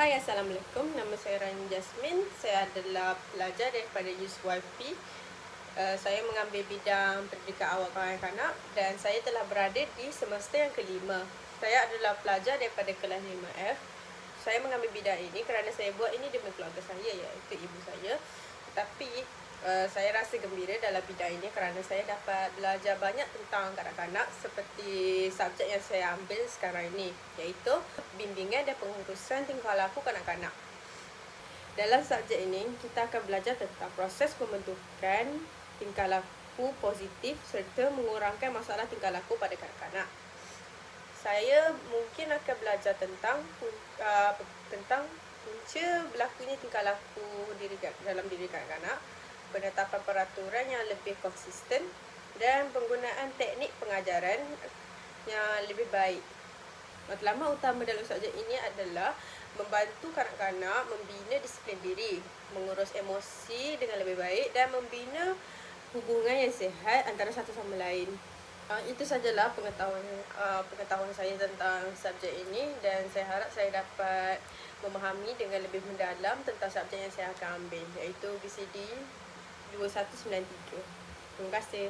Hai, Assalamualaikum. Nama saya Rani Jasmine. Saya adalah pelajar daripada USYP. Saya mengambil bidang pendidikan awal kanak-kanak dan saya telah berada di semester yang kelima. Saya adalah pelajar daripada kelas 5F. Saya mengambil bidang ini kerana saya buat ini demi keluarga saya, iaitu ibu saya. Tetapi saya rasa gembira dalam bidang ini kerana saya dapat belajar banyak tentang kanak-kanak seperti subjek yang saya ambil sekarang ini, iaitu bimbingan dan pengurusan tingkah laku kanak-kanak. Dalam subjek ini, kita akan belajar tentang proses pembentukan tingkah laku positif serta mengurangkan masalah tingkah laku pada kanak-kanak. Saya mungkin akan belajar tentang punca berlakunya tingkah laku dalam diri kanak-kanak, penetapan peraturan yang lebih konsisten dan penggunaan teknik pengajaran yang lebih baik. Matlamat utama dalam subjek ini adalah membantu kanak-kanak membina disiplin diri, mengurus emosi dengan lebih baik dan membina hubungan yang sihat antara satu sama lain. Itu sajalah pengetahuan saya tentang subjek ini dan saya harap saya dapat memahami dengan lebih mendalam tentang subjek yang saya akan ambil, iaitu PCD 2193. Terima kasih.